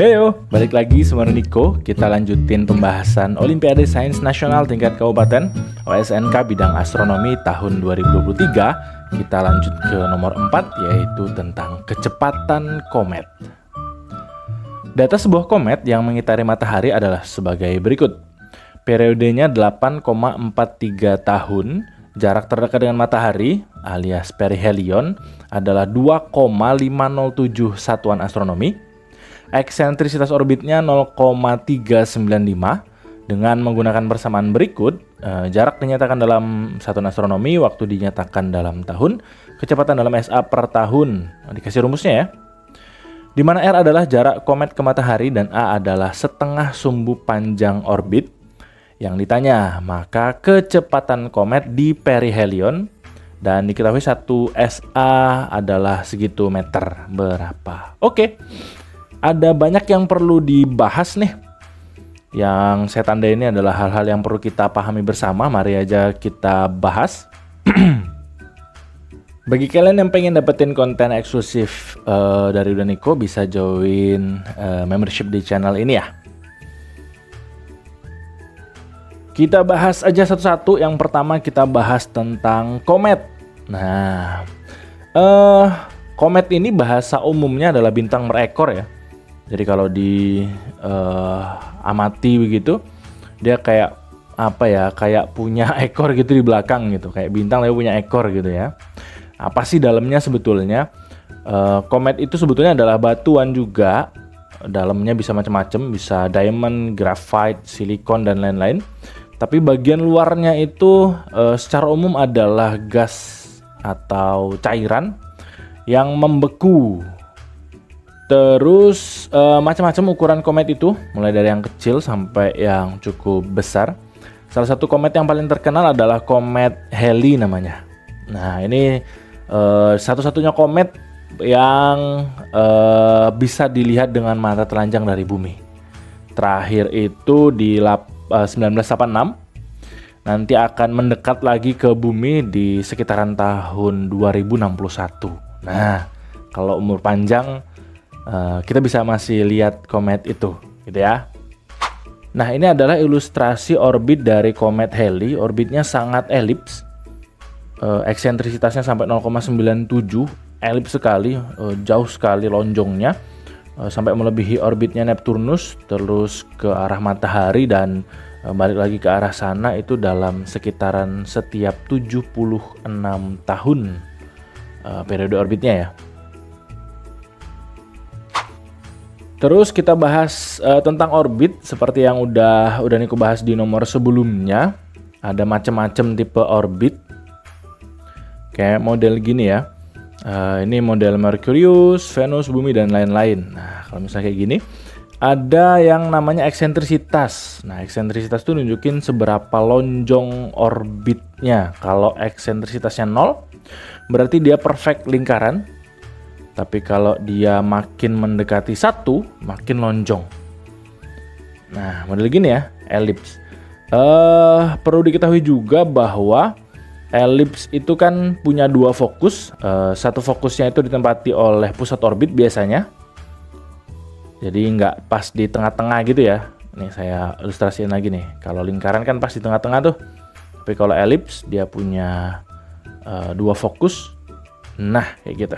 Heyo, balik lagi sama Niko. Kita lanjutin pembahasan Olimpiade Sains Nasional tingkat kabupaten OSNK bidang astronomi tahun 2023. Kita lanjut ke nomor 4, yaitu tentang kecepatan komet. Data sebuah komet yang mengitari matahari adalah sebagai berikut. Periodenya 8,43 tahun. Jarak terdekat dengan matahari alias perihelion adalah 2,507 satuan astronomi. Eksentrisitas orbitnya 0,395. Dengan menggunakan persamaan berikut, jarak dinyatakan dalam satuan astronomi, waktu dinyatakan dalam tahun, kecepatan dalam SA per tahun. Dikasih rumusnya ya. Di mana R adalah jarak komet ke matahari dan A adalah setengah sumbu panjang orbit. Yang ditanya, maka kecepatan komet di perihelion dan diketahui 1 SA adalah segitu meter berapa. Oke, ada banyak yang perlu dibahas nih. Yang saya tanda ini adalah hal-hal yang perlu kita pahami bersama. Mari aja kita bahas. Bagi kalian yang pengen dapetin konten eksklusif dari Niko, bisa join membership di channel ini ya. Kita bahas aja satu-satu. Yang pertama kita bahas tentang komet. Nah, komet ini bahasa umumnya adalah bintang berekor ya. Jadi kalau di amati begitu, dia kayak apa ya? Kayak punya ekor gitu di belakang gitu. Kayak bintang tapi punya ekor gitu ya. Apa sih dalamnya sebetulnya? Komet itu sebetulnya adalah batuan juga. Dalamnya bisa macam-macam, bisa diamond, graphite, silikon dan lain-lain. Tapi bagian luarnya itu secara umum adalah gas atau cairan yang membeku. Terus macam-macam ukuran komet itu, mulai dari yang kecil sampai yang cukup besar. Salah satu komet yang paling terkenal adalah komet Halley namanya. Nah, ini satu-satunya komet yang bisa dilihat dengan mata telanjang dari bumi. Terakhir itu di 1986. Nanti akan mendekat lagi ke bumi di sekitaran tahun 2061. Nah, kalau umur panjang kita bisa masih lihat komet itu, gitu ya. Nah, ini adalah ilustrasi orbit dari komet Halley. Orbitnya sangat elips. Eksentrisitasnya sampai 0,97, elips sekali, jauh sekali lonjongnya. Sampai melebihi orbitnya Neptunus, terus ke arah matahari dan balik lagi ke arah sana itu dalam sekitaran setiap 76 tahun periode orbitnya ya. Terus kita bahas tentang orbit seperti yang udah Niko bahas di nomor sebelumnya. Ada macam-macam tipe orbit. Kayak model gini ya. Ini model Merkurius, Venus, Bumi, dan lain-lain. Nah, kalau misalnya kayak gini, ada yang namanya eksentrisitas. Nah, eksentrisitas itu nunjukin seberapa lonjong orbitnya. Kalau eksentrisitasnya 0, berarti dia perfect lingkaran. Tapi kalau dia makin mendekati 1, makin lonjong. Nah, model gini ya, elips. Perlu diketahui juga bahwa elips itu kan punya dua fokus. Satu fokusnya itu ditempati oleh pusat orbit biasanya. Jadi nggak pas di tengah-tengah gitu ya. Ini saya ilustrasiin lagi nih. Kalau lingkaran kan pas di tengah-tengah tuh. Tapi kalau elips dia punya dua fokus. Nah, kayak gitu.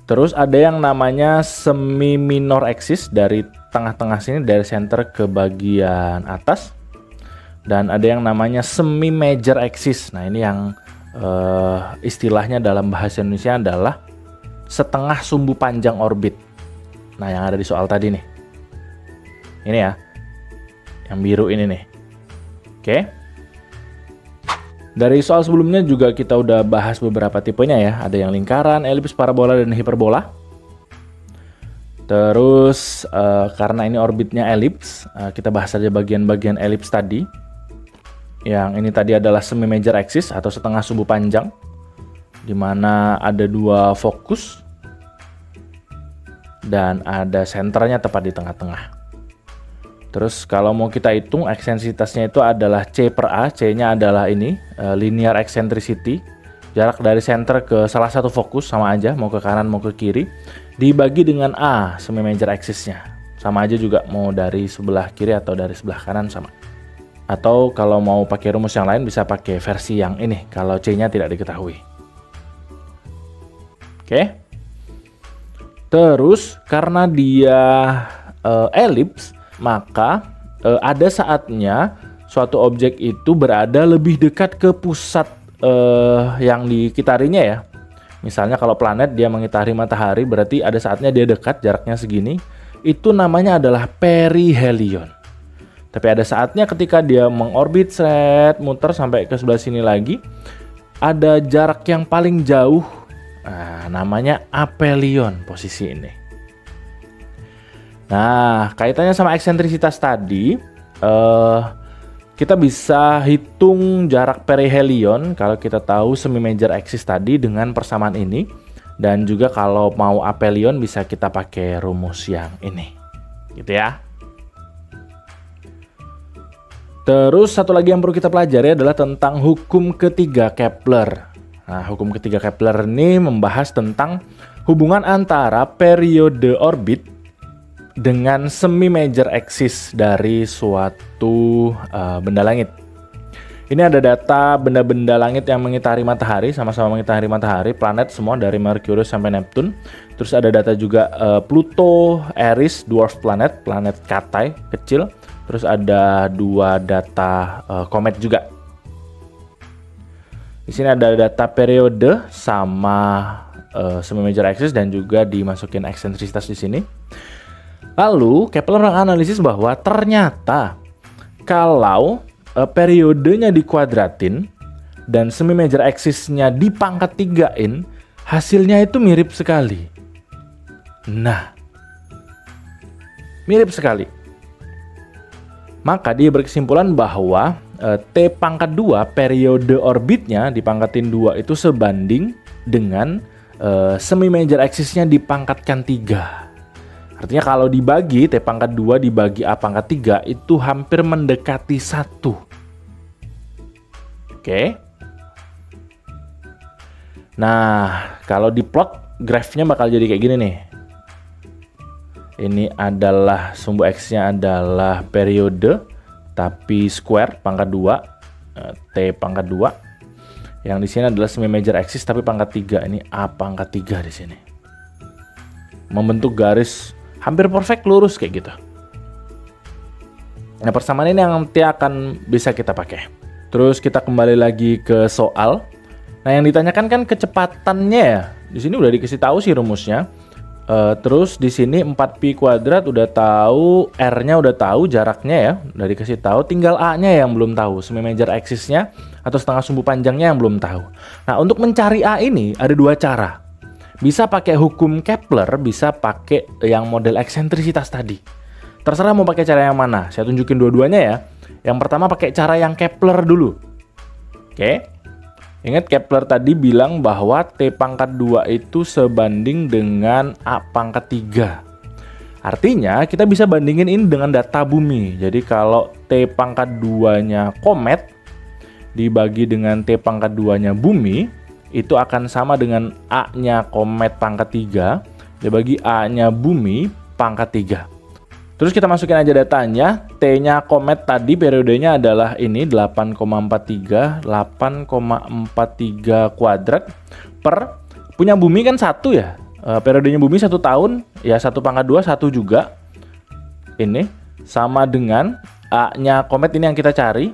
Terus ada yang namanya semi minor axis dari tengah-tengah sini, dari center ke bagian atas. Dan ada yang namanya semi major axis. Nah, ini yang istilahnya dalam bahasa Indonesia adalah setengah sumbu panjang orbit. Nah, yang ada di soal tadi nih. Ini ya. Yang biru ini nih. Oke. Dari soal sebelumnya juga kita udah bahas beberapa tipenya ya. Ada yang lingkaran, elips, parabola, dan hiperbola. Terus karena ini orbitnya elips, kita bahas saja bagian-bagian elips tadi. Yang ini tadi adalah semi major axis atau setengah sumbu panjang, di mana ada dua fokus dan ada senternya tepat di tengah-tengah. Terus kalau mau kita hitung eksentrisitasnya itu adalah C per A. C-nya adalah ini linear eccentricity. Jarak dari center ke salah satu fokus sama aja, mau ke kanan mau ke kiri. Dibagi dengan A, semi major axis-nya. Sama aja juga mau dari sebelah kiri atau dari sebelah kanan sama. Atau kalau mau pakai rumus yang lain bisa pakai versi yang ini kalau C-nya tidak diketahui. Oke. Terus karena dia elips, maka ada saatnya suatu objek itu berada lebih dekat ke pusat yang dikitarinya ya. Misalnya kalau planet dia mengitari matahari, berarti ada saatnya dia dekat, jaraknya segini. Itu namanya adalah perihelion. Tapi ada saatnya ketika dia mengorbit, muter sampai ke sebelah sini lagi, ada jarak yang paling jauh, namanya aphelion posisi ini. Nah, kaitannya sama eksentrisitas tadi, kita bisa hitung jarak perihelion kalau kita tahu semi-major axis tadi dengan persamaan ini. Dan juga kalau mau aphelion bisa kita pakai rumus yang ini. Gitu ya. Terus satu lagi yang perlu kita pelajari adalah tentang hukum ketiga Kepler. Nah, hukum ketiga Kepler ini membahas tentang hubungan antara periode orbit dengan semi-major axis dari suatu benda langit. Ini ada data benda-benda langit yang mengitari matahari, sama-sama mengitari matahari, planet semua dari Merkurius sampai Neptune. Terus ada data juga Pluto, Eris, dwarf planet, planet Katai, kecil. Terus ada 2 data komet juga. Di sini ada data periode sama semi-major axis dan juga dimasukin eksentrisitas di sini. Lalu Kepler menganalisis bahwa ternyata kalau periodenya dikuadratin dan semi-major axis-nya dipangkat 3-in, hasilnya itu mirip sekali. Nah, mirip sekali. Maka dia berkesimpulan bahwa T pangkat 2 periode orbitnya dipangkatin 2 itu sebanding dengan semi-major axis-nya dipangkatkan 3. Artinya kalau dibagi T pangkat 2 dibagi A pangkat 3 itu hampir mendekati 1. Oke. Nah, kalau diplot grafnya bakal jadi kayak gini nih. Ini adalah sumbu X-nya adalah periode tapi square pangkat 2, T pangkat 2. Yang di sini adalah semi-major axis tapi pangkat 3. Ini A pangkat 3 di sini. Membentuk garis hampir perfect lurus kayak gitu. Nah, persamaan ini yang nanti akan bisa kita pakai. Terus kita kembali lagi ke soal. Nah, yang ditanyakan kan kecepatannya ya. Di sini udah dikasih tahu sih rumusnya. Terus di sini 4pi kuadrat udah tahu, R-nya udah tahu, jaraknya ya udah dikasih tahu, tinggal A-nya yang belum tahu, semi-major axis-nya atau setengah sumbu panjangnya yang belum tahu. Nah, untuk mencari A ini ada 2 cara. Bisa pakai hukum Kepler, bisa pakai yang model eksentrisitas tadi. Terserah mau pakai cara yang mana. Saya tunjukin dua-duanya ya. Yang pertama pakai cara yang Kepler dulu. Oke. Ingat Kepler tadi bilang bahwa T pangkat 2 itu sebanding dengan A pangkat 3. Artinya kita bisa bandingin ini dengan data bumi. Jadi kalau T pangkat 2-nya komet dibagi dengan T pangkat 2-nya bumi, itu akan sama dengan A-nya komet pangkat 3 dibagi A-nya bumi pangkat 3. Terus kita masukin aja datanya. T-nya komet tadi periodenya adalah ini 8,43 kuadrat per punya bumi kan 1 ya. Periodenya bumi 1 tahun ya, 1 pangkat 2 1 juga. Ini sama dengan A-nya komet ini yang kita cari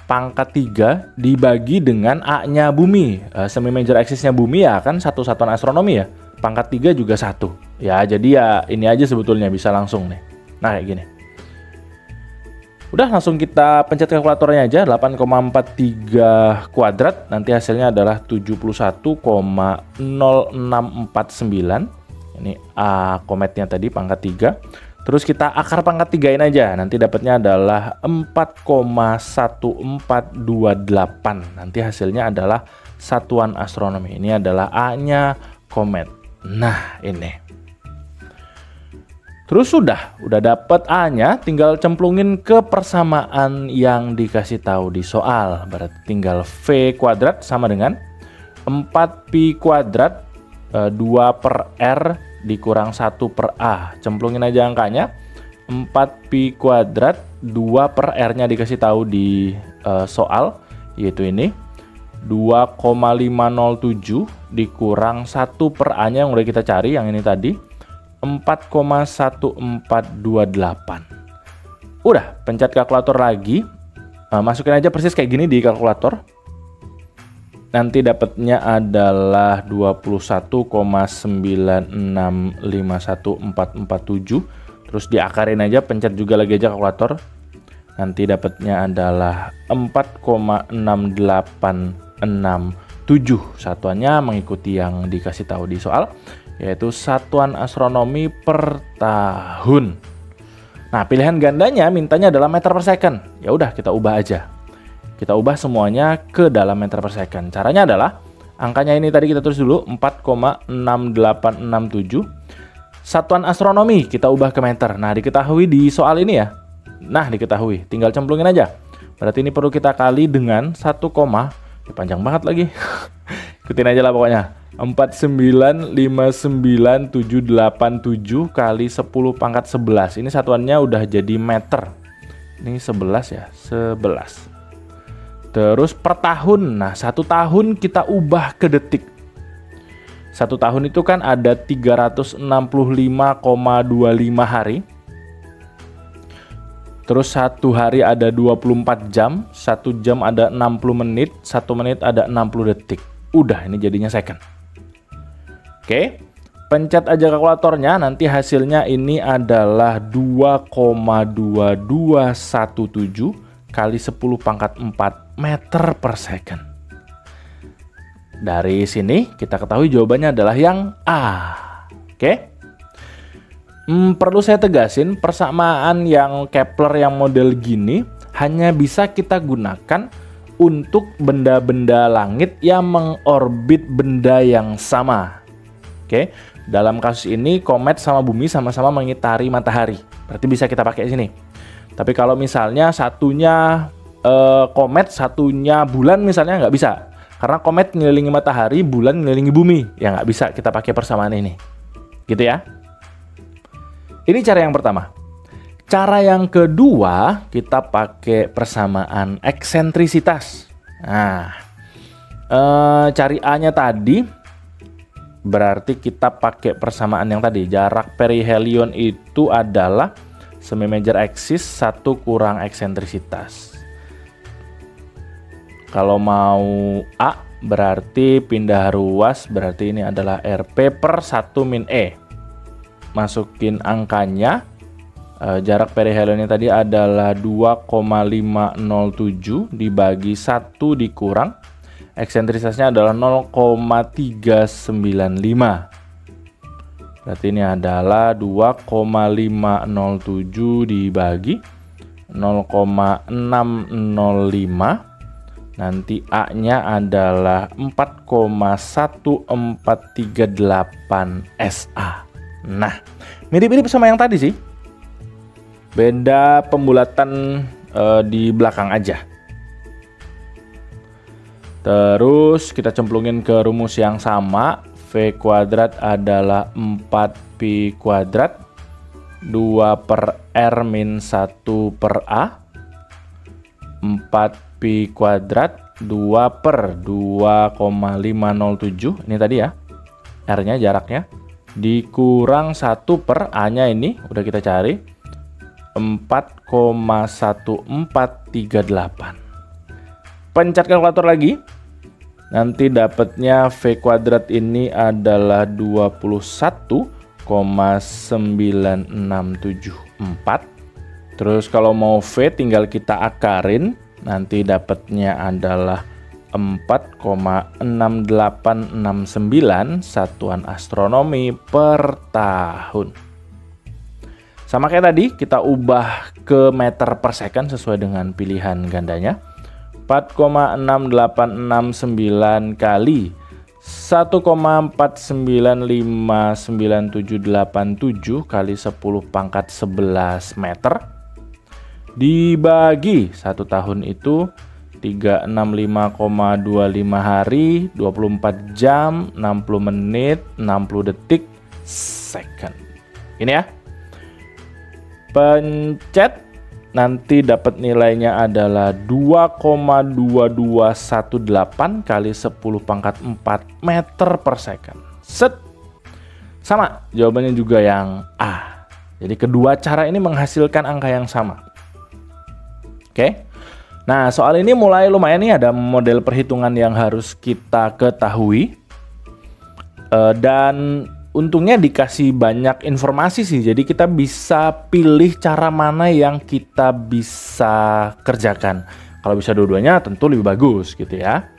pangkat 3 dibagi dengan A-nya bumi. Semi-major axis-nya bumi ya kan satuan astronomi ya. Pangkat 3 juga 1. Ya, jadi ya ini aja sebetulnya bisa langsung nih. Nah, kayak gini. Udah langsung kita pencet kalkulatornya aja. 8,43 kuadrat. Nanti hasilnya adalah 71,0649. Ini A kometnya tadi pangkat 3. Terus kita akar pangkat 3-in aja. Nanti dapatnya adalah 4,1428. Nanti hasilnya adalah satuan astronomi. Ini adalah A-nya komet. Nah, ini. Terus udah dapet A-nya, tinggal cemplungin ke persamaan yang dikasih tahu di soal. Berarti tinggal V kuadrat sama dengan 4pi kuadrat 2 per R dikurang 1 per A. Cemplungin aja angkanya. 4 pi kuadrat 2 per R-nya dikasih tahu di soal, yaitu ini 2,507 dikurang 1 per A-nya yang udah kita cari, yang ini tadi 4,1428. Udah, pencet kalkulator lagi. Masukin aja persis kayak gini di kalkulator. Nanti dapatnya adalah 21,9651447. Terus diakarin aja, pencet juga lagi aja kalkulator. Nanti dapatnya adalah 4,6867. Satuannya mengikuti yang dikasih tahu di soal, yaitu satuan astronomi per tahun. Nah, pilihan gandanya mintanya adalah meter per second. Ya udah, kita ubah aja. Kita ubah semuanya ke dalam meter per second. Caranya adalah angkanya ini tadi kita tulis dulu 4,6867. Satuan astronomi kita ubah ke meter. Nah, diketahui di soal ini ya. Nah, diketahui. Tinggal cemplungin aja. Berarti ini perlu kita kali dengan 1, panjang banget lagi. Ikutin aja lah pokoknya. 4959787 kali 10 pangkat 11. Ini satuannya udah jadi meter. Ini 11 ya, 11. Terus per tahun. Nah, 1 tahun kita ubah ke detik. 1 tahun itu kan ada 365,25 hari. Terus 1 hari ada 24 jam, 1 jam ada 60 menit, 1 menit ada 60 detik. Udah, ini jadinya second. Oke, pencet aja kalkulatornya, nanti hasilnya ini adalah 2,2217 kali 10 pangkat 4 meter per second. Dari sini kita ketahui jawabannya adalah yang A. Oke. Perlu saya tegasin, persamaan yang Kepler yang model gini hanya bisa kita gunakan untuk benda-benda langit yang mengorbit benda yang sama. Oke. Dalam kasus ini komet sama bumi sama-sama mengitari matahari. Berarti bisa kita pakai sini. Tapi kalau misalnya satunya komet, satunya bulan misalnya nggak bisa. Karena komet ngelilingi matahari, bulan ngelilingi bumi. Ya nggak bisa kita pakai persamaan ini. Gitu ya. Ini cara yang pertama. Cara yang kedua, kita pakai persamaan eksentrisitas. Nah, cari A-nya tadi, berarti kita pakai persamaan yang tadi. Jarak perihelion itu adalah semi major axis 1 kurang eksentrisitas. Kalau mau A berarti pindah ruas, berarti ini adalah RP per 1 min E. Masukin angkanya, jarak perihelionnya tadi adalah 2,507 dibagi 1 dikurang. Eksentrisitasnya adalah 0,395. Berarti ini adalah 2,507 dibagi 0,605. Nanti A-nya adalah 4,1438 SA. Nah, mirip-mirip sama yang tadi sih. Beda pembulatan di belakang aja. Terus kita cemplungin ke rumus yang sama. V kuadrat adalah 4pi kuadrat 2 per R min 1 per A. 4pi kuadrat 2 per 2,507. Ini tadi ya, R-nya jaraknya. Dikurang 1 per A-nya ini, udah kita cari. 4,1438. Pencet kalkulator lagi. Nanti dapatnya V kuadrat ini adalah 21,9674. Terus kalau mau V tinggal kita akarin, nanti dapatnya adalah 4,6869 satuan astronomi per tahun. Sama kayak tadi, kita ubah ke meter per second sesuai dengan pilihan gandanya. 4,6869 kali 1,4959787 kali 10 pangkat 11 meter dibagi 1 tahun itu 365,25 hari, 24 jam, 60 menit, 60 detik, second. Ini ya. Pencet, nanti dapat nilainya adalah 2,2218 kali 10 pangkat 4 meter per second. Set. Sama, jawabannya juga yang A. Jadi kedua cara ini menghasilkan angka yang sama. Oke. Nah, soal ini mulai lumayan nih, ada model perhitungan yang harus kita ketahui. Dan untungnya dikasih banyak informasi sih, jadi kita bisa pilih cara mana yang kita bisa kerjakan. Kalau bisa dua-duanya tentu lebih bagus gitu ya.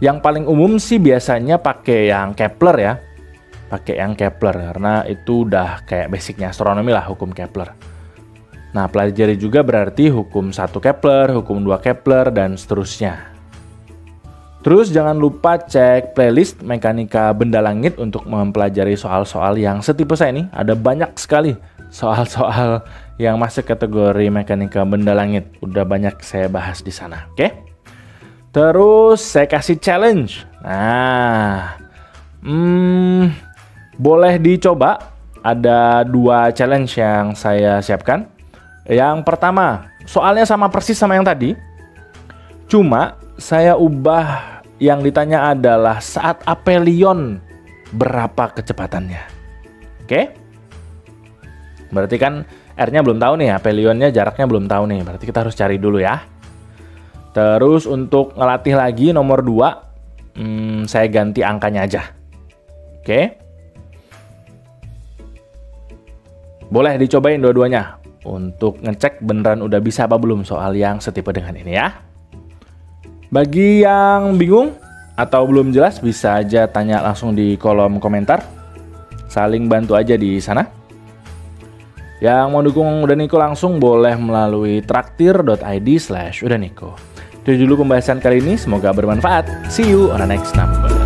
Yang paling umum sih biasanya pakai yang Kepler ya. Pakai yang Kepler karena itu udah kayak basicnya astronomi lah, hukum Kepler. Nah, pelajari juga berarti hukum 1 Kepler, hukum 2 Kepler, dan seterusnya. Terus jangan lupa cek playlist Mekanika Benda Langit untuk mempelajari soal-soal yang setipe saya ini. Ada banyak sekali soal-soal yang masuk kategori Mekanika Benda Langit. Udah banyak saya bahas di sana, oke? Terus saya kasih challenge. Nah, boleh dicoba. Ada 2 challenge yang saya siapkan. Yang pertama, soalnya sama persis sama yang tadi. Cuma saya ubah, yang ditanya adalah saat aphelion berapa kecepatannya. Oke? Berarti kan R-nya belum tahu nih, aphelionnya jaraknya belum tahu nih. Berarti kita harus cari dulu ya. Terus untuk ngelatih lagi nomor 2, saya ganti angkanya aja. Oke? Boleh dicobain dua-duanya untuk ngecek beneran udah bisa apa belum soal yang setipe dengan ini ya. Bagi yang bingung atau belum jelas bisa aja tanya langsung di kolom komentar. Saling bantu aja di sana. Yang mau dukung Udaniko langsung boleh melalui traktir.id/udaniko. Itu dulu pembahasan kali ini, semoga bermanfaat. See you on the next number.